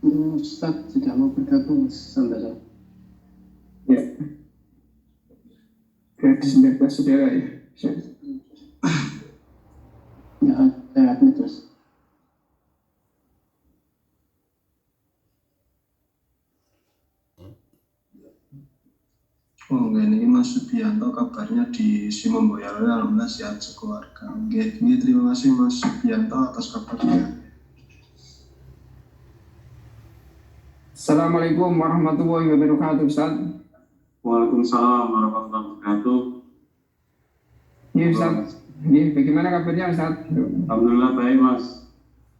Ustadz sudah mau bergabung sampai saya. Ya. Ke 19 saudara ya. Ya, saya admit terus. Oh, ini Mas Subianto kabarnya di Simon Boyolali, alhamdulillah sehat sekeluarga. Ini terima kasih Mas Subianto atas kabarnya. Assalamualaikum warahmatullahi wabarakatuh, Ustaz. Waalaikumsalam warahmatullahi wabarakatuh. Iya, Ustaz. Iya, bagaimana kabarnya, Ustaz? Alhamdulillah baik, Mas.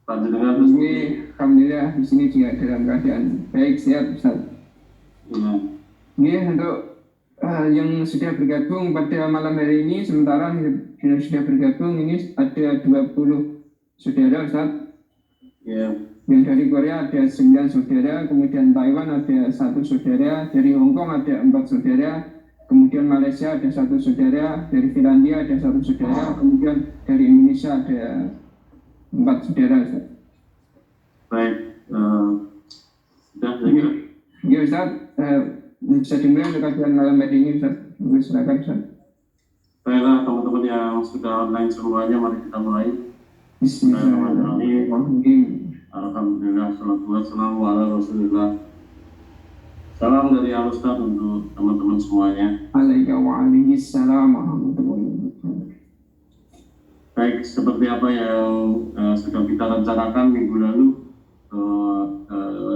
Panjenengan Alhamdulillah di sini juga dalam keadaan baik, sehat, Ustaz. Iya. Iya, untuk yang sudah bergabung pada malam hari ini, sementara yang sudah bergabung ini ada 20 saudara, Ustaz. Iya. Yang dari Korea ada 9 saudara, kemudian Taiwan ada 1 saudara, dari Hong Kong ada 4 saudara, kemudian Malaysia ada 1 saudara, dari Finlandia ada 1 saudara, kemudian dari Indonesia ada 4 saudara, Ustaz. Baik, sudah saya kira. Ya, Ustaz, bisa dimulai untuk kajian malam hari ini, Ustaz. Silakan, Ustaz. Baiklah teman-teman yang sudah online semuanya, mari kita mulai. Bismillahirrahmanirrahim. Alhamdulillah, salatu wassalamu ala rasulillah. Salam dari Al-Ustaz untuk teman-teman semuanya. Waalaikumsalam warahmatullahi wabarakatuh. Baik, seperti apa yang sudah kita rencanakan minggu lalu,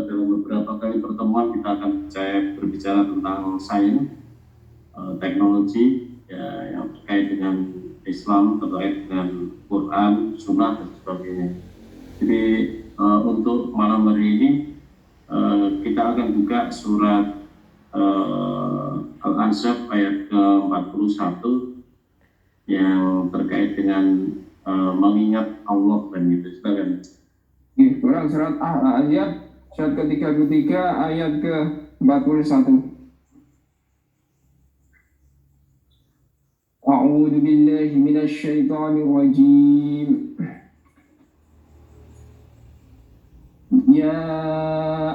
dalam beberapa kali pertemuan kita akan berbicara tentang sains, teknologi, ya, yang terkait dengan Islam, terkait dengan Quran, Sunnah, dan sebagainya. Jadi untuk malam hari ini kita akan buka surat Al-Ahzab ayat ke-41 yang terkait dengan mengingat Allah dan gitu. Silakan. Quran surat Al-Ahzab surat ke-33 ayat ke-41. A'udzu billahi minasy syaithanir rajim. Ya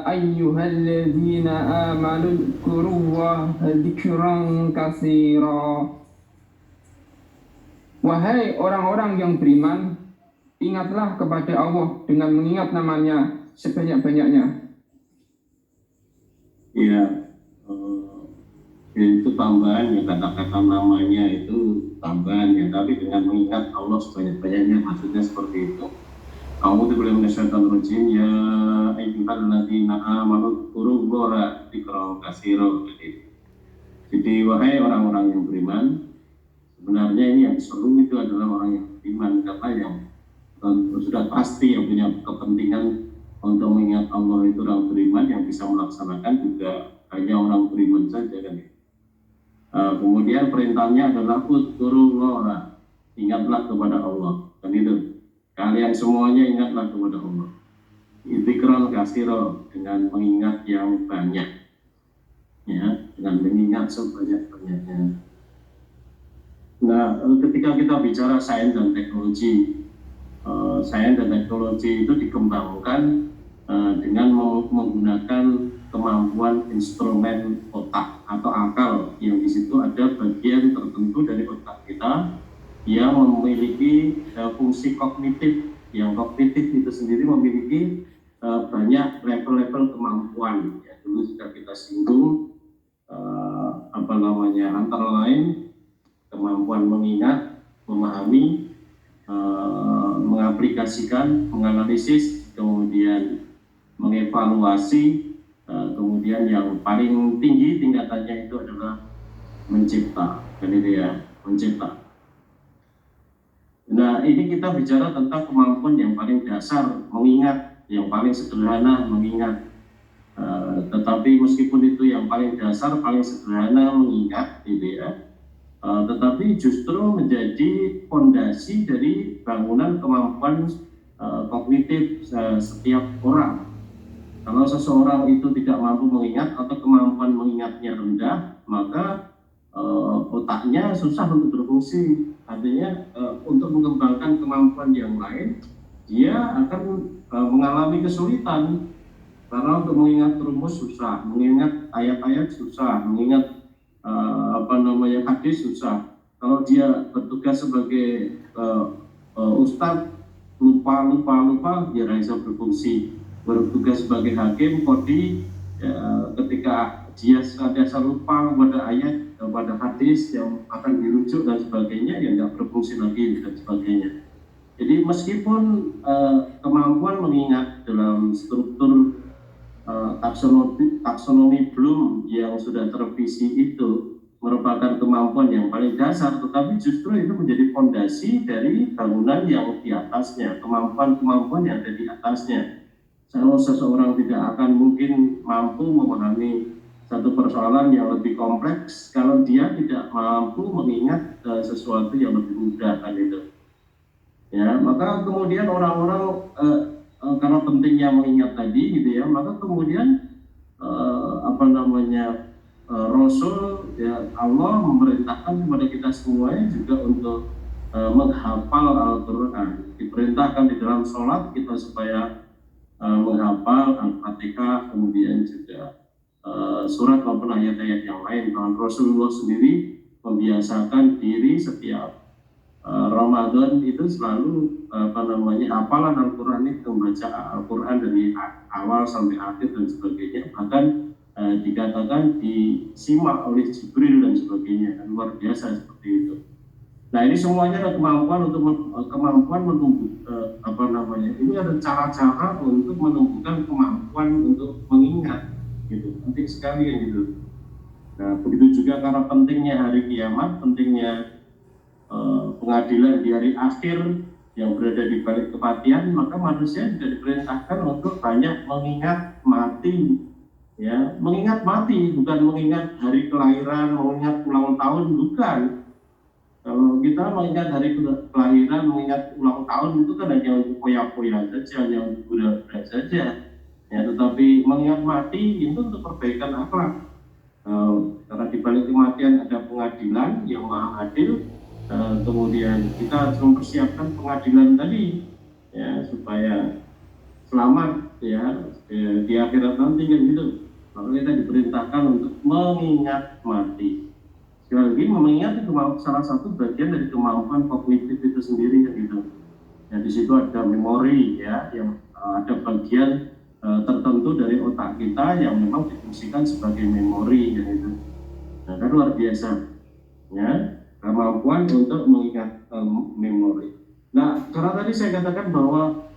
ayyuhalladzina amanu dzkurullaha dzikran katsira. Wahai orang-orang yang beriman, ingatlah kepada Allah dengan mengingat namanya sebanyak-banyaknya. Iya, itu tambahan ya, kata-kata namanya itu tambahan ya, tapi dengan mengingat Allah sebanyak-banyaknya, maksudnya seperti itu. A'udzu billahi minasyaitonir rajim. Ya ayyuhalladzina amanu dzkurullaha dzikran katsira. Jadi wahai orang-orang yang beriman, sebenarnya ini yang seru itu adalah orang yang beriman, karena yang sudah pasti yang punya kepentingan untuk mengingat Allah itu orang beriman, yang bisa melaksanakan juga hanya orang beriman saja kan. Kemudian perintahnya adalah udzurullaha, ingatlah kepada Allah, dan itu kalian semuanya ingatlah kepada Allah. Dzikran katsira, dengan mengingat yang banyak, ya, dengan mengingat sebanyak-banyaknya. Nah, ketika kita bicara sains dan teknologi, itu dikembangkan dengan menggunakan kemampuan instrumen otak atau akal, yang di situ ada bagian tertentu dari otak kita yang memiliki fungsi kognitif. Yang kognitif itu sendiri memiliki banyak level-level kemampuan. Ya, dulu sudah kita singgung, antara lain kemampuan mengingat, memahami, mengaplikasikan, menganalisis, kemudian mengevaluasi, kemudian yang paling tinggi tingkatannya itu adalah mencipta. Dan itu ya, mencipta. Nah, ini kita bicara tentang kemampuan yang paling dasar, mengingat, yang paling sederhana, mengingat. Tetapi meskipun itu yang paling dasar, paling sederhana mengingat, gitu ya, tetapi justru menjadi fondasi dari bangunan kemampuan kognitif setiap orang. Kalau seseorang itu tidak mampu mengingat atau kemampuan mengingatnya rendah, maka otaknya susah untuk berfungsi. Artinya untuk mengembangkan kemampuan yang lain, dia akan mengalami kesulitan. Karena untuk mengingat rumus susah, mengingat ayat-ayat susah, mengingat hadis susah. Kalau dia bertugas sebagai ustadz lupa dia bisa berfungsi. Bertugas sebagai hakim kodi ketika dia senantiasa lupa pada ayat, pada hadis yang akan dirujuk dan sebagainya, yang tidak berfungsi lagi dan sebagainya. Jadi meskipun kemampuan mengingat dalam struktur taksonomi Bloom yang sudah tervisi itu merupakan kemampuan yang paling dasar, tetapi justru itu menjadi fondasi dari bangunan yang di atasnya, kemampuan yang ada di atasnya. Kalau seseorang tidak akan mungkin mampu memahami satu persoalan yang lebih kompleks kalau dia tidak mampu mengingat sesuatu yang lebih mudah, kan itu. Ya, maka kemudian orang-orang karena pentingnya mengingat tadi gitu ya, maka kemudian Rasul ya, Allah memerintahkan kepada kita semuanya juga untuk menghafal Al-Quran. Diperintahkan di dalam sholat kita supaya menghafal Al-Fatihah, kemudian juga surat maupun ayat-ayat yang lain. Karena Rasulullah sendiri membiasakan diri setiap Ramadan itu selalu hafalan Al-Quran, itu membaca Al-Quran dari awal sampai akhir dan sebagainya, bahkan dikatakan disimak oleh Jibril dan sebagainya, luar biasa seperti itu. Nah, ini semuanya ada kemampuan menumbuh ini ada cara-cara untuk menumbuhkan kemampuan untuk mengingat, gitu. Penting sekali ya gitu. Nah, begitu juga karena pentingnya hari kiamat, pentingnya pengadilan di hari akhir yang berada di balik kematian, maka manusia juga diperintahkan untuk banyak mengingat mati, ya, mengingat mati, bukan mengingat hari kelahiran, mengingat ulang tahun, bukan. Kalau kita mengingat hari kelahiran, mengingat ulang tahun itu kan hanya untuk poya-poya saja, hanya untuk budak-budak saja, ya. Tetapi mengingat mati itu untuk perbaikan akhlak. Karena di balik kematian ada pengadilan yang maha adil. Kemudian kita harus mempersiapkan pengadilan tadi, ya, supaya selamat, ya, di akhirat nanti, kan gitu. Maka kita diperintahkan untuk mengingat mati. Sekali lagi, mengingat itu salah satu bagian dari kemampuan kognitif itu sendiri, kan gitu. Ya, di situ ada memori, ya, yang ada bagian tertentu dari otak kita yang memang difungsikan sebagai memori, kan gitu. Nah, kan luar biasa, ya, kemampuan untuk mengingat memori. Nah, karena tadi saya katakan bahwa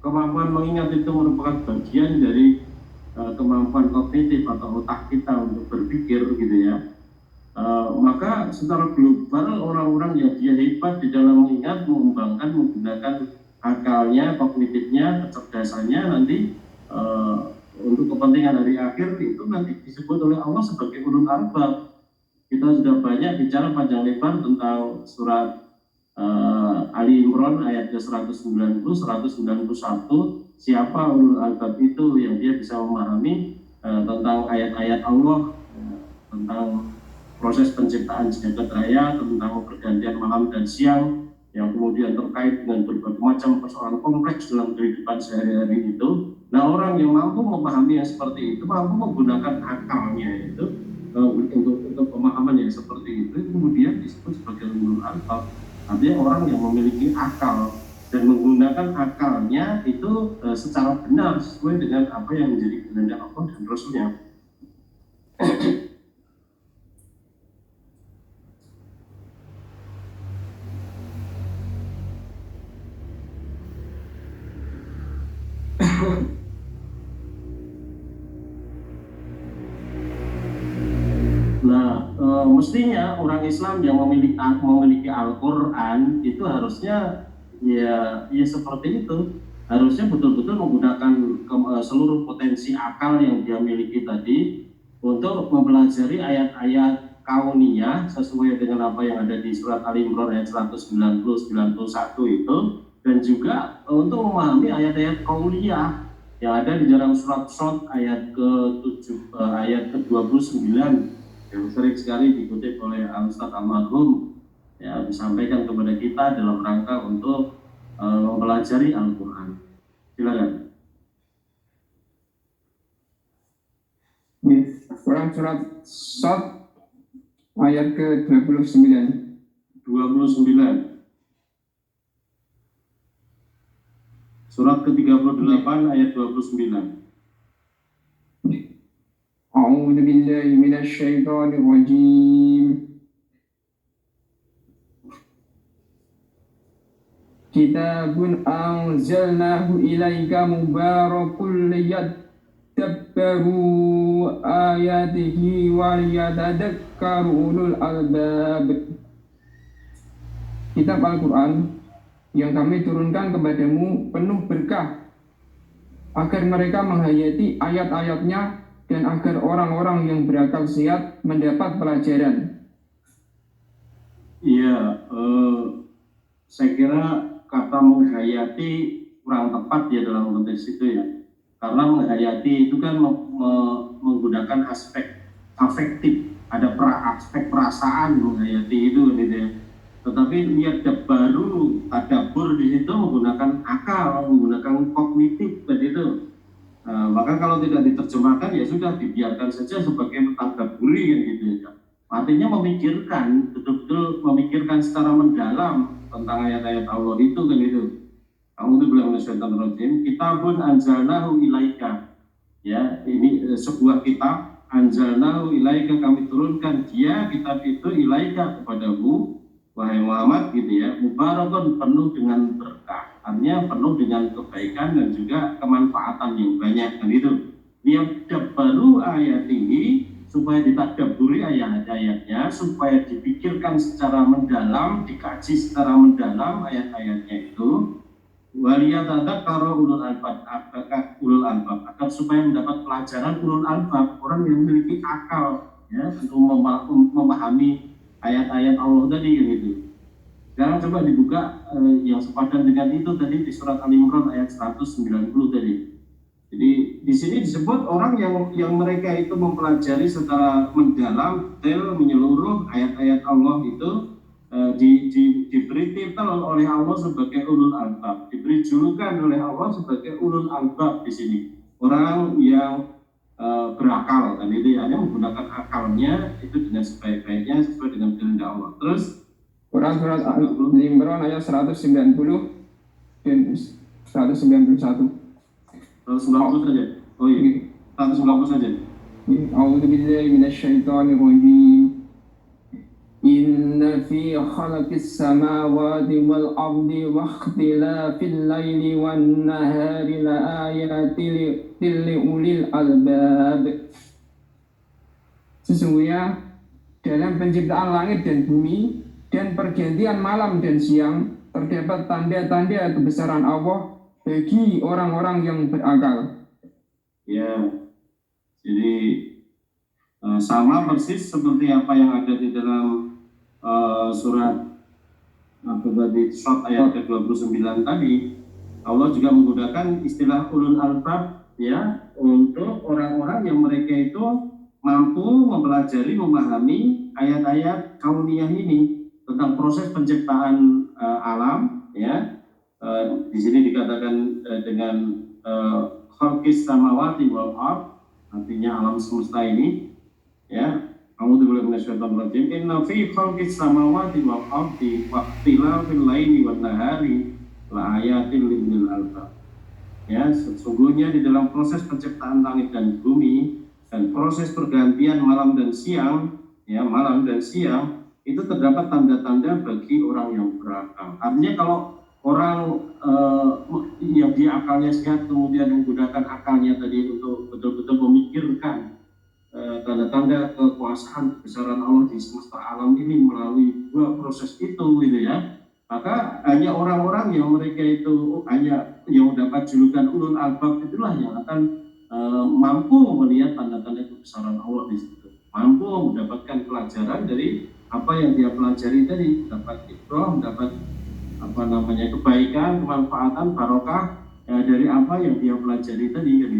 kemampuan mengingat itu merupakan bagian dari kemampuan kognitif atau otak kita untuk berpikir, gitu ya. Maka secara global orang-orang yang dia hebat di dalam mengingat, menggunakan akalnya, kognitifnya, kecerdasannya nanti untuk kepentingan hari akhir itu nanti disebut oleh Allah sebagai ulul albab. Kita sudah banyak bicara panjang lebar tentang surat Ali Imran ayat ke-190, 191. Siapa ulul albab itu yang dia bisa memahami tentang ayat-ayat Allah, tentang proses penciptaan jagat raya, tentang pergantian malam dan siang, yang kemudian terkait dengan berbagai macam persoalan kompleks dalam kehidupan sehari-hari itu. Nah, orang yang mampu memahami yang seperti itu, mampu menggunakan akalnya itu untuk pemahaman yang seperti itu, kemudian disebut sebagai ulul albab. Artinya orang yang memiliki akal dan menggunakan akalnya itu secara benar sesuai dengan apa yang menjadi kehendak Allah dan Rasulnya. Nah, mestinya orang Islam yang memiliki Al-Quran itu harusnya ya seperti itu. Harusnya betul-betul menggunakan seluruh potensi akal yang dia miliki tadi untuk mempelajari ayat-ayat kauniyah sesuai dengan apa yang ada di surat Ali Imran ayat 190-91 itu, dan juga untuk memahami ayat-ayat kauniyah yang ada di dalam surat Shad ayat ke-29 yang sering sekali dikutip oleh Al-Ustadz Al-Madhum, ya, disampaikan kepada kita dalam rangka untuk mempelajari Al-Quran. Silakan. Quran surat Shad ayat ke-29. 29. Surat ke-38 ayat 29. A'udzu billahi minasy syaithanir rajim. Kitabun anzalnahu ilaika mubarakun liyadabbaru ayatihi wa liyatadakkaru ulul albab. Kitab Al-Quran yang kami turunkan kepadamu penuh berkah agar mereka menghayati ayat-ayatnya dan agar orang-orang yang berakal sehat mendapat pelajaran. Iya, saya kira kata menghayati kurang tepat ya dalam konteks itu ya. Karena menghayati itu kan menggunakan aspek afektif, ada aspek perasaan menghayati itu gitu ya. Tetapi niat baru tadabbur di situ menggunakan akal, menggunakan kognitif tadi itu. Maka kalau tidak diterjemahkan ya sudah dibiarkan saja sebagai tadabburi kan gitu ya. Artinya memikirkan, betul-betul memikirkan secara mendalam tentang ayat-ayat Allah itu kan itu. A'udzu billahi minasyaitonir rajim. Kitabun anzalnahu ilaika. Ya, ini sebuah kitab anzalnahu ilaika, kami turunkan dia kitab itu ilaika kepadamu wahai Muhammad gitu ya. Mubarakun, penuh dengan berkah. Artinya penuh dengan kebaikan dan juga kemanfaatan yang banyak kan itu. Dia baru ayat ini supaya ditadabburi ayat-ayatnya, supaya dipikirkan secara mendalam, dikaji secara mendalam ayat-ayatnya itu. Waliyatadzakkaru ulul albab, agar supaya mendapat pelajaran ulul albab, orang yang memiliki akal ya untuk memahami ayat-ayat Allah tadi gitu. Sekarang coba dibuka yang sepadan dengan itu tadi di surat Al-Imran ayat 190 tadi. Jadi di sini disebut orang yang mereka itu mempelajari secara mendalam, detail, menyeluruh ayat-ayat Allah itu diberi titel oleh Allah sebagai ulul albab, diberi julukan oleh Allah sebagai ulul albab di sini. Orang yang berakal dan itu hanya menggunakan akalnya itu dengan sebaik-baiknya sesuai dengan kehendak Allah. Terus Quran surat Al-Imran ayat 190 dan 191. 190 saja. Oh iya, 190 saja. A'udzu billahi minasy syaithanir rajim. Inna fi khalaqis samawati wal ardi wa ikhtilafil laili wan nahari la ayatin li ulil albab. Sesungguhnya dalam penciptaan langit dan bumi dan pergantian malam dan siang terdapat tanda-tanda kebesaran Allah bagi orang-orang yang berakal. Ya, jadi sama persis seperti apa yang ada di dalam surat Shad ayat ke-29 tadi. Allah juga menggunakan istilah ulul albab ya untuk orang-orang yang mereka itu mampu mempelajari, memahami ayat-ayat kauniyah ini tentang proses penciptaan alam ya. Di sini dikatakan dengan khalqis samawati wal ard, artinya alam semesta ini ya. A'udzu billahi minasyaitonir rajim. Inna fi khalqis samawati wal ardi wa ikhtilafil laili wan nahari la ayatin li ulil albab. Ya, sesungguhnya di dalam proses penciptaan langit dan bumi dan proses pergantian malam dan siang, ya, malam dan siang itu terdapat tanda-tanda bagi orang yang berakal. Artinya kalau orang yang dia akalnya sehat kemudian menggunakan akalnya tadi untuk betul-betul memikirkan tanda-tanda kekuasaan kebesaran Allah di semesta alam ini melalui dua proses itu gitu ya, maka hanya orang-orang yang mereka itu hanya yang mendapat julukan ulul albab itulah yang akan mampu melihat tanda-tanda kebesaran Allah di situ, mampu mendapatkan pelajaran dari apa yang dia pelajari tadi, dapat ibrah, mendapat kebaikan, kemanfaatan, barokah dari apa yang dia pelajari tadi gitu.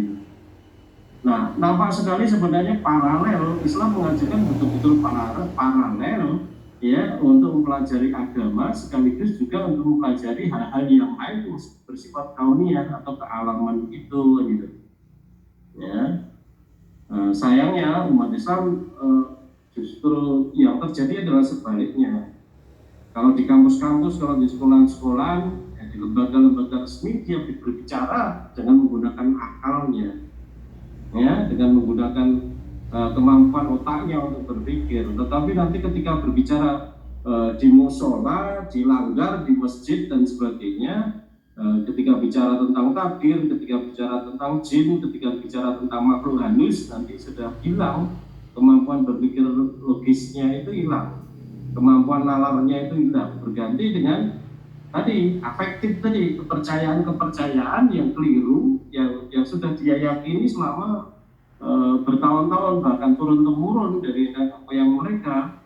Nah, nampak sekali sebenarnya paralel, Islam mengajarkan betul-betul paralel ya untuk mempelajari agama sekaligus juga untuk mempelajari hal-hal yang lain yang bersifat kauniyah atau kealaman itu gitu ya. Sayangnya umat Islam justru yang terjadi adalah sebaliknya. Kalau di kampus-kampus, kalau di sekolah-sekolah, ya di lembaga-lembaga resmi dia berbicara dengan menggunakan akalnya ya, dengan menggunakan kemampuan otaknya untuk berpikir. Tetapi nanti ketika berbicara di musola, di langgar, di masjid dan sebagainya, ketika bicara tentang takdir, ketika bicara tentang jin, ketika bicara tentang makhluk halus, nanti sudah hilang kemampuan berpikir logisnya, itu hilang, kemampuan nalarnya itu hilang, berganti dengan tadi afektif tadi, kepercayaan yang keliru yang sudah dia yakini selama bertahun-tahun, bahkan turun-temurun dari nenek moyang mereka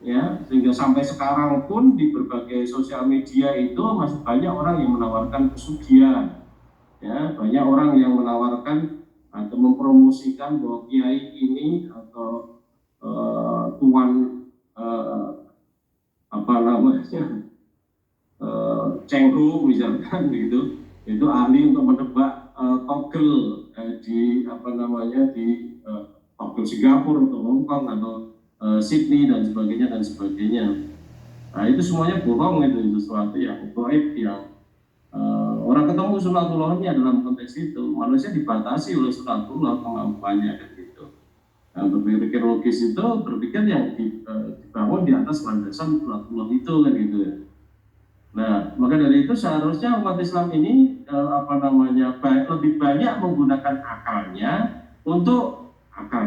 ya, sehingga sampai sekarang pun di berbagai sosial media itu masih banyak orang yang menawarkan pesugihan ya, banyak orang yang menawarkan atau mempromosikan bahwa kiai ini atau tuan apa namanya cengho misalkan gitu, itu ahli untuk menebak togel di apa namanya di togel Singapura atau Hong Kong atau Sydney dan sebagainya. Nah itu semuanya bohong, itu sesuatu yang gaib yang orang ketemu sunatullahnya dalam konteks itu. Manusia dibatasi oleh sunatullah kemampuannya kan gitu. Nah, berpikir logis itu berpikir yang dibangun di atas landasan sunatullah itu kan gitu ya. Nah, maka dari itu seharusnya umat Islam ini lebih banyak menggunakan akalnya untuk akal